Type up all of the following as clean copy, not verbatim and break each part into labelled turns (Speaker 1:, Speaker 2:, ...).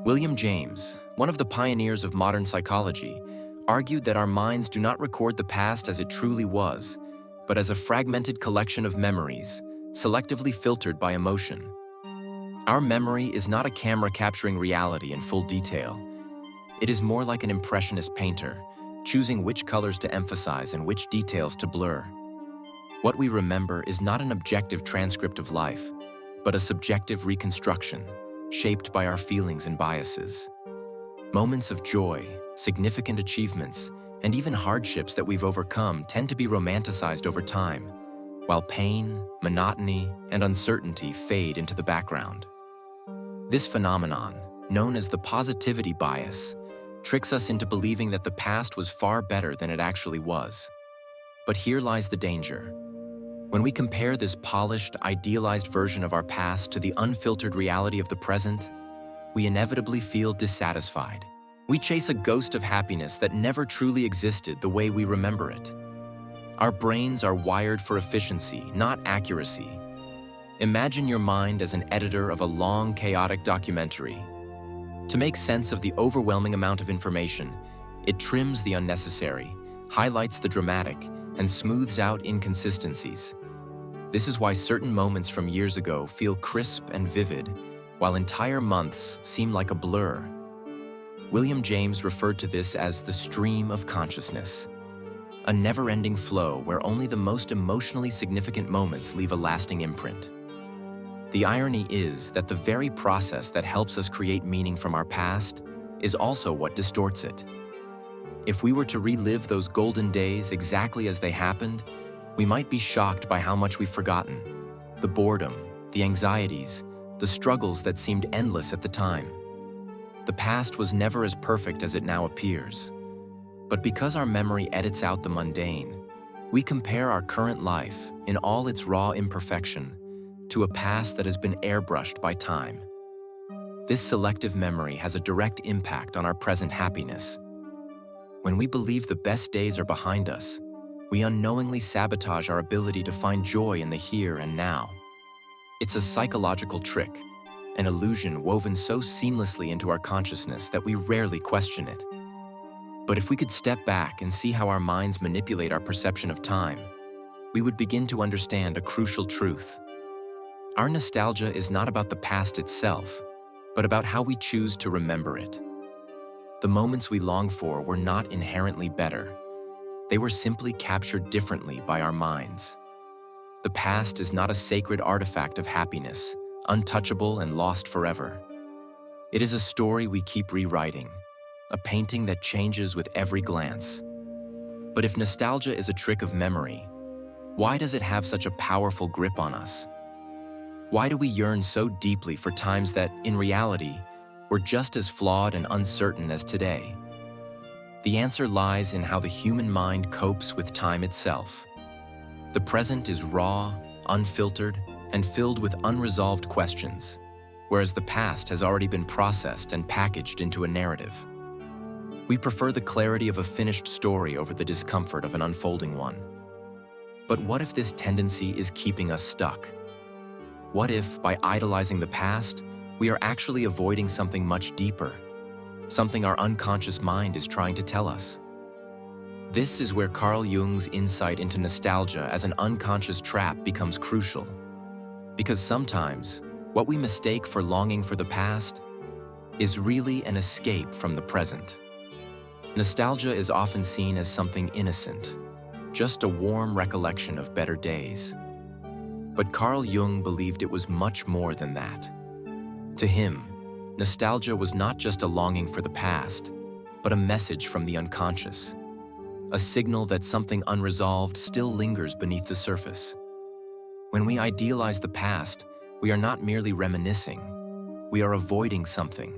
Speaker 1: William James, one of the pioneers of modern psychology, argued that our minds do not record the past as it truly was, but as a fragmented collection of memories, selectively filtered by emotion. Our memory is not a camera capturing reality in full detail. It is more like an impressionist painter, choosing which colors to emphasize and which details to blur. What we remember is not an objective transcript of life, but a subjective reconstruction, shaped by our feelings and biases. Moments of joy, significant achievements, and even hardships that we've overcome tend to be romanticized over time, while pain, monotony, and uncertainty fade into the background. This phenomenon, known as the positivity bias, tricks us into believing that the past was far better than it actually was. But here lies the danger. When we compare this polished, idealized version of our past to the unfiltered reality of the present, we inevitably feel dissatisfied. We chase a ghost of happiness that never truly existed the way we remember it. Our brains are wired for efficiency, not accuracy. Imagine your mind as an editor of a long, chaotic documentary. To make sense of the overwhelming amount of information, it trims the unnecessary, highlights the dramatic, and smooths out inconsistencies. This is why certain moments from years ago feel crisp and vivid, while entire months seem like a blur. William James referred to this as the stream of consciousness, a never-ending flow where only the most emotionally significant moments leave a lasting imprint. The irony is that the very process that helps us create meaning from our past is also what distorts it. If we were to relive those golden days exactly as they happened, we might be shocked by how much we've forgotten. The boredom, the anxieties, the struggles that seemed endless at the time. The past was never as perfect as it now appears. But because our memory edits out the mundane, we compare our current life, in all its raw imperfection, to a past that has been airbrushed by time. This selective memory has a direct impact on our present happiness. When we believe the best days are behind us, we unknowingly sabotage our ability to find joy in the here and now. It's a psychological trick, an illusion woven so seamlessly into our consciousness that we rarely question it. But if we could step back and see how our minds manipulate our perception of time, we would begin to understand a crucial truth. Our nostalgia is not about the past itself, but about how we choose to remember it. The moments we long for were not inherently better. They were simply captured differently by our minds. The past is not a sacred artifact of happiness, untouchable and lost forever. It is a story we keep rewriting, a painting that changes with every glance. But if nostalgia is a trick of memory, why does it have such a powerful grip on us? Why do we yearn so deeply for times that, in reality, were just as flawed and uncertain as today? The answer lies in how the human mind copes with time itself. The present is raw, unfiltered, and filled with unresolved questions, whereas the past has already been processed and packaged into a narrative. We prefer the clarity of a finished story over the discomfort of an unfolding one. But what if this tendency is keeping us stuck? What if, by idolizing the past, we are actually avoiding something much deeper, something our unconscious mind is trying to tell us? This is where Carl Jung's insight into nostalgia as an unconscious trap becomes crucial. Because sometimes, what we mistake for longing for the past is really an escape from the present. Nostalgia is often seen as something innocent, just a warm recollection of better days. But Carl Jung believed it was much more than that. To him, nostalgia was not just a longing for the past, but a message from the unconscious, a signal that something unresolved still lingers beneath the surface. When we idealize the past, we are not merely reminiscing, we are avoiding something.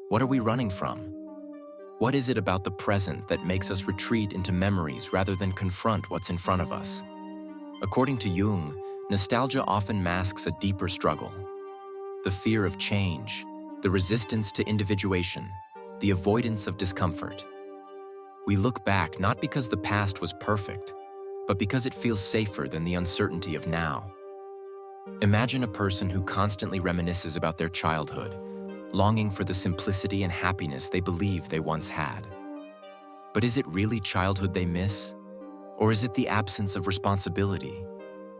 Speaker 1: What are we running from? What is it about the present that makes us retreat into memories rather than confront what's in front of us? According to Jung, nostalgia often masks a deeper struggle. The fear of change, the resistance to individuation, the avoidance of discomfort. We look back not because the past was perfect, but because it feels safer than the uncertainty of now. Imagine a person who constantly reminisces about their childhood, longing for the simplicity and happiness they believe they once had. But is it really childhood they miss? Or is it the absence of responsibility,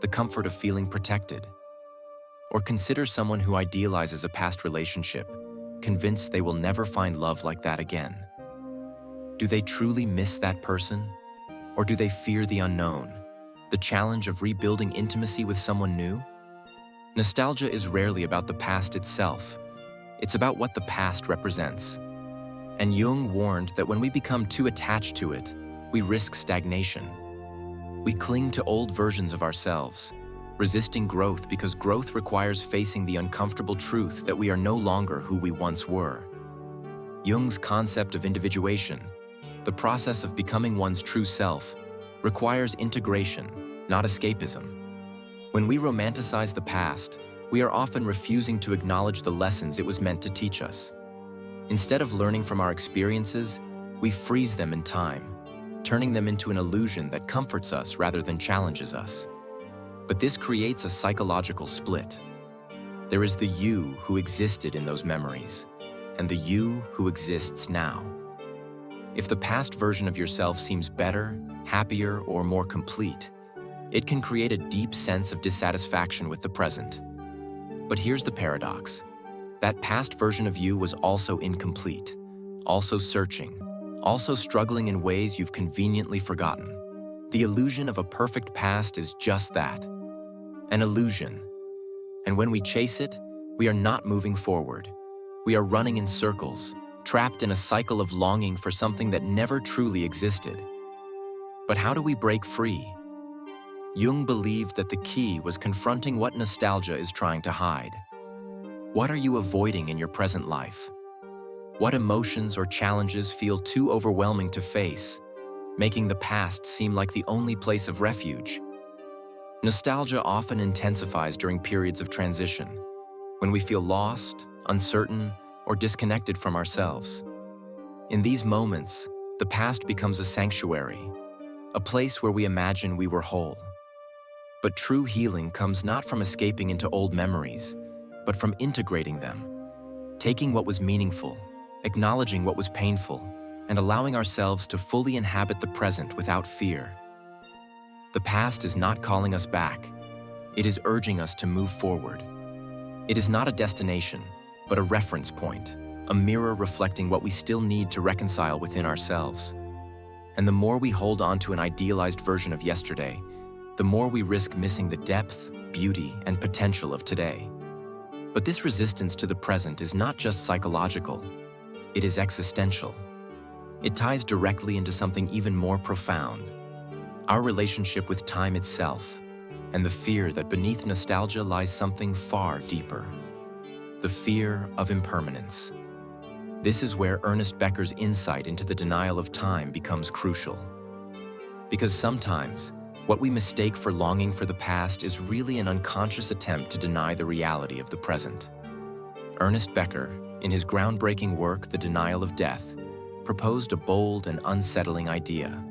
Speaker 1: the comfort of feeling protected? Or consider someone who idealizes a past relationship, convinced they will never find love like that again. Do they truly miss that person? Or do they fear the unknown, the challenge of rebuilding intimacy with someone new? Nostalgia is rarely about the past itself. It's about what the past represents. And Jung warned that when we become too attached to it, we risk stagnation. We cling to old versions of ourselves, resisting growth because growth requires facing the uncomfortable truth that we are no longer who we once were. Jung's concept of individuation, the process of becoming one's true self, requires integration, not escapism. When we romanticize the past, we are often refusing to acknowledge the lessons it was meant to teach us. Instead of learning from our experiences, we freeze them in time, turning them into an illusion that comforts us rather than challenges us. But this creates a psychological split. There is the you who existed in those memories, and the you who exists now. If the past version of yourself seems better, happier, or more complete, it can create a deep sense of dissatisfaction with the present. But here's the paradox. That past version of you was also incomplete, also searching, also struggling in ways you've conveniently forgotten. The illusion of a perfect past is just that, an illusion. And when we chase it, we are not moving forward. We are running in circles, trapped in a cycle of longing for something that never truly existed. But how do we break free? Jung believed that the key was confronting what nostalgia is trying to hide. What are you avoiding in your present life? What emotions or challenges feel too overwhelming to face, making the past seem like the only place of refuge? Nostalgia often intensifies during periods of transition, when we feel lost, uncertain, or disconnected from ourselves. In these moments, the past becomes a sanctuary, a place where we imagine we were whole. But true healing comes not from escaping into old memories, but from integrating them, taking what was meaningful, acknowledging what was painful, and allowing ourselves to fully inhabit the present without fear. The past is not calling us back. It is urging us to move forward. It is not a destination, but a reference point, a mirror reflecting what we still need to reconcile within ourselves. And the more we hold on to an idealized version of yesterday, the more we risk missing the depth, beauty, and potential of today. But this resistance to the present is not just psychological. It is existential. It ties directly into something even more profound, our relationship with time itself, and the fear that beneath nostalgia lies something far deeper, the fear of impermanence. This is where Ernest Becker's insight into the denial of time becomes crucial. Because sometimes, what we mistake for longing for the past is really an unconscious attempt to deny the reality of the present. Ernest Becker, in his groundbreaking work, The Denial of Death, proposed a bold and unsettling idea.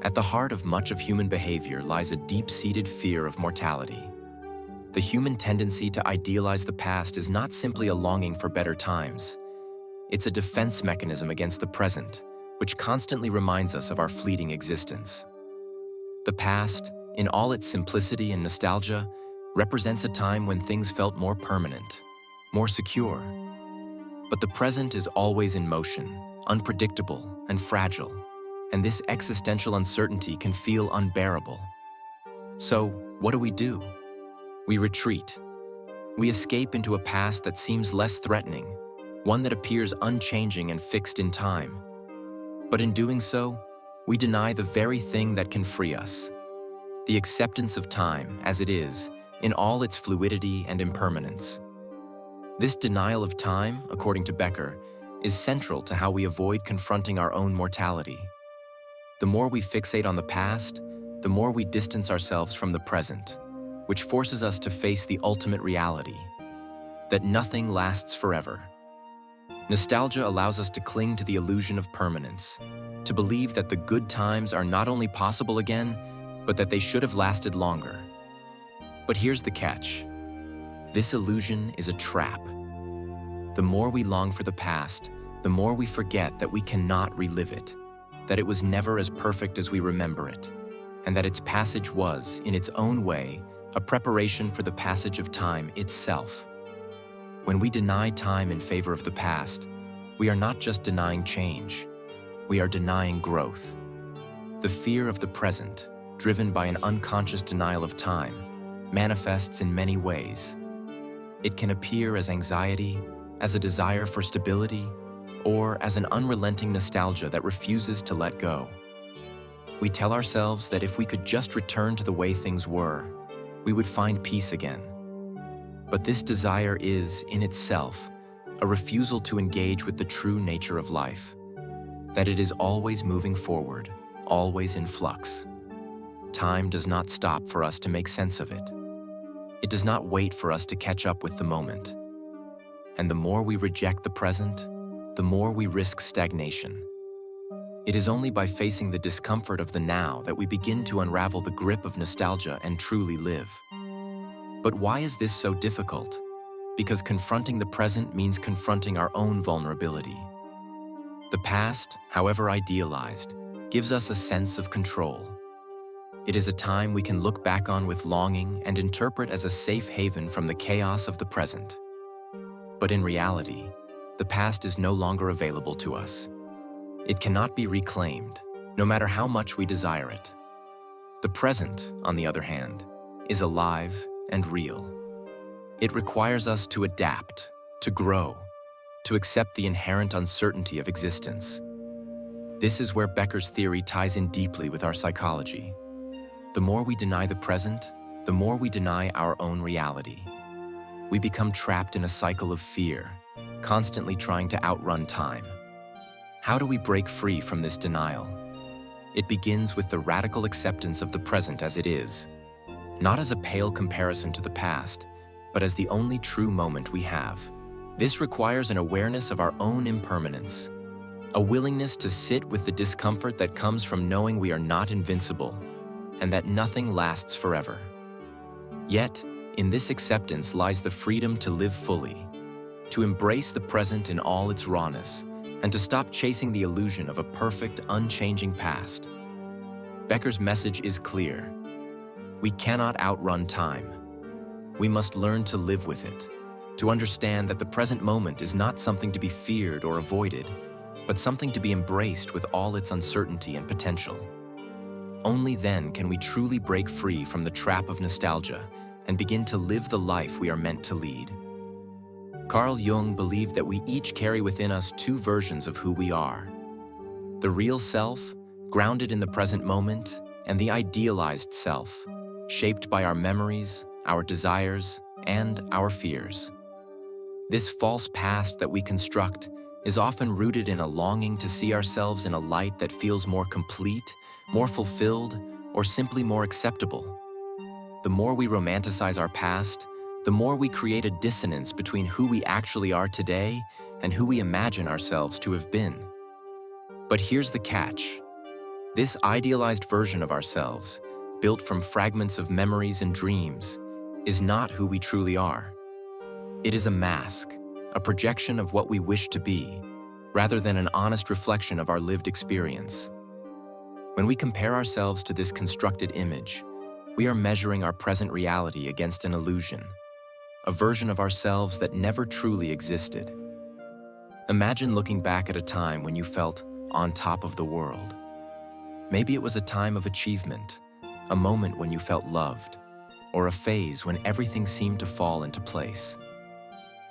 Speaker 1: At the heart of much of human behavior lies a deep-seated fear of mortality. The human tendency to idealize the past is not simply a longing for better times. It's a defense mechanism against the present, which constantly reminds us of our fleeting existence. The past, in all its simplicity and nostalgia, represents a time when things felt more permanent, more secure. But the present is always in motion, unpredictable and fragile, and this existential uncertainty can feel unbearable. So, what do? We retreat. We escape into a past that seems less threatening, one that appears unchanging and fixed in time. But in doing so, we deny the very thing that can free us: the acceptance of time as it is, in all its fluidity and impermanence. This denial of time, according to Becker, is central to how we avoid confronting our own mortality. The more we fixate on the past, the more we distance ourselves from the present, which forces us to face the ultimate reality, that nothing lasts forever. Nostalgia allows us to cling to the illusion of permanence, to believe that the good times are not only possible again, but that they should have lasted longer. But here's the catch. This illusion is a trap. The more we long for the past, the more we forget that we cannot relive it, that it was never as perfect as we remember it, and that its passage was, in its own way, a preparation for the passage of time itself. When we deny time in favor of the past, we are not just denying change, we are denying growth. The fear of the present, driven by an unconscious denial of time, manifests in many ways. It can appear as anxiety, as a desire for stability, or as an unrelenting nostalgia that refuses to let go. We tell ourselves that if we could just return to the way things were, we would find peace again. But this desire is, in itself, a refusal to engage with the true nature of life, that it is always moving forward, always in flux. Time does not stop for us to make sense of it. It does not wait for us to catch up with the moment. And the more we reject the present, the more we risk stagnation. It is only by facing the discomfort of the now that we begin to unravel the grip of nostalgia and truly live. But why is this so difficult? Because confronting the present means confronting our own vulnerability. The past, however idealized, gives us a sense of control. It is a time we can look back on with longing and interpret as a safe haven from the chaos of the present. But in reality, the past is no longer available to us. It cannot be reclaimed, no matter how much we desire it. The present, on the other hand, is alive and real. It requires us to adapt, to grow, to accept the inherent uncertainty of existence. This is where Becker's theory ties in deeply with our psychology. The more we deny the present, the more we deny our own reality. We become trapped in a cycle of fear, constantly trying to outrun time. How do we break free from this denial? It begins with the radical acceptance of the present as it is, not as a pale comparison to the past, but as the only true moment we have. This requires an awareness of our own impermanence, a willingness to sit with the discomfort that comes from knowing we are not invincible and that nothing lasts forever. Yet, in this acceptance lies the freedom to live fully, to embrace the present in all its rawness, and to stop chasing the illusion of a perfect, unchanging past. Becker's message is clear. We cannot outrun time. We must learn to live with it, to understand that the present moment is not something to be feared or avoided, but something to be embraced with all its uncertainty and potential. Only then can we truly break free from the trap of nostalgia and begin to live the life we are meant to lead. Carl Jung believed that we each carry within us two versions of who we are: the real self, grounded in the present moment, and the idealized self, shaped by our memories, our desires, and our fears. This false past that we construct is often rooted in a longing to see ourselves in a light that feels more complete, more fulfilled, or simply more acceptable. The more we romanticize our past, the more we create a dissonance between who we actually are today and who we imagine ourselves to have been. But here's the catch. This idealized version of ourselves, built from fragments of memories and dreams, is not who we truly are. It is a mask, a projection of what we wish to be, rather than an honest reflection of our lived experience. When we compare ourselves to this constructed image, we are measuring our present reality against an illusion, a version of ourselves that never truly existed. Imagine looking back at a time when you felt on top of the world. Maybe it was a time of achievement, a moment when you felt loved, or a phase when everything seemed to fall into place.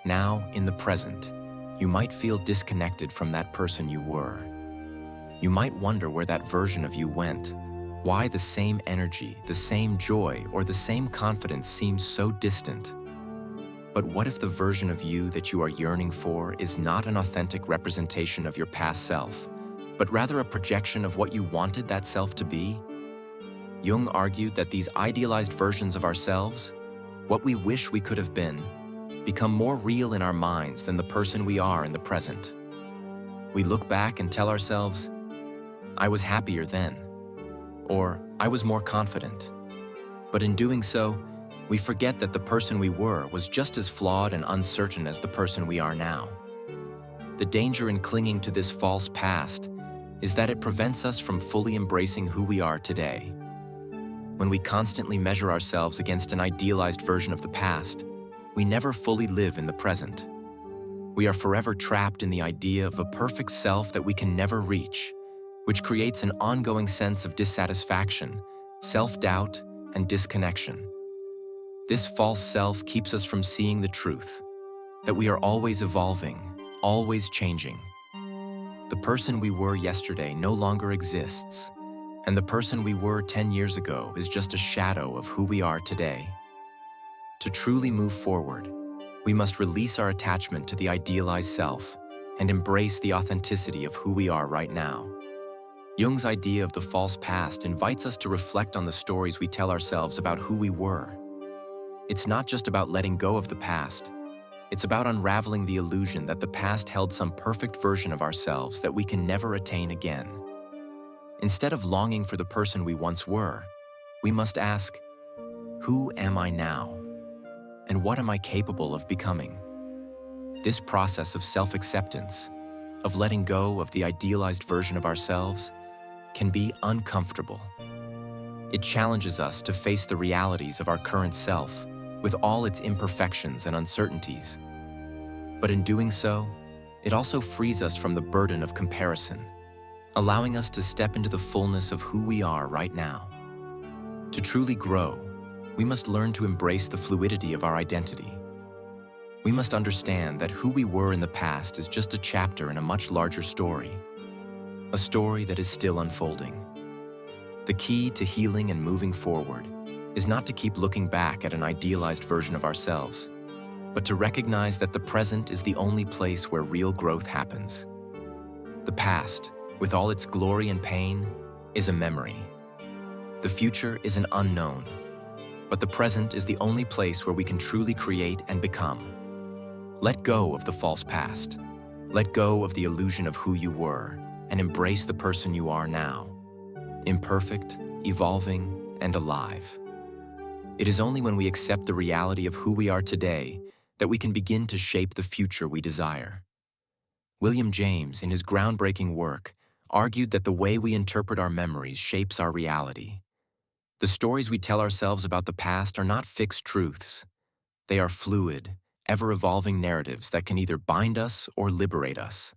Speaker 1: Now, in the present, you might feel disconnected from that person you were. You might wonder where that version of you went, why the same energy, the same joy, or the same confidence seems so distant. But what if the version of you that you are yearning for is not an authentic representation of your past self, but rather a projection of what you wanted that self to be? Jung argued that these idealized versions of ourselves, what we wish we could have been, become more real in our minds than the person we are in the present. We look back and tell ourselves, "I was happier then," or "I was more confident." But in doing so, we forget that the person we were was just as flawed and uncertain as the person we are now. The danger in clinging to this false past is that it prevents us from fully embracing who we are today. When we constantly measure ourselves against an idealized version of the past, we never fully live in the present. We are forever trapped in the idea of a perfect self that we can never reach, which creates an ongoing sense of dissatisfaction, self-doubt, and disconnection. This false self keeps us from seeing the truth, that we are always evolving, always changing. The person we were yesterday no longer exists, and the person we were 10 years ago is just a shadow of who we are today. To truly move forward, we must release our attachment to the idealized self and embrace the authenticity of who we are right now. Jung's idea of the false past invites us to reflect on the stories we tell ourselves about who we were. It's not just about letting go of the past. It's about unraveling the illusion that the past held some perfect version of ourselves that we can never attain again. Instead of longing for the person we once were, we must ask, who am I now? And what am I capable of becoming? This process of self-acceptance, of letting go of the idealized version of ourselves, can be uncomfortable. It challenges us to face the realities of our current self, with all its imperfections and uncertainties. But in doing so, it also frees us from the burden of comparison, allowing us to step into the fullness of who we are right now. To truly grow, we must learn to embrace the fluidity of our identity. We must understand that who we were in the past is just a chapter in a much larger story, a story that is still unfolding. The key to healing and moving forward is not to keep looking back at an idealized version of ourselves, but to recognize that the present is the only place where real growth happens. The past, with all its glory and pain, is a memory. The future is an unknown, but the present is the only place where we can truly create and become. Let go of the false past. Let go of the illusion of who you were, and embrace the person you are now, imperfect, evolving, and alive. It is only when we accept the reality of who we are today that we can begin to shape the future we desire. William James, in his groundbreaking work, argued that the way we interpret our memories shapes our reality. The stories we tell ourselves about the past are not fixed truths. They are fluid, ever-evolving narratives that can either bind us or liberate us.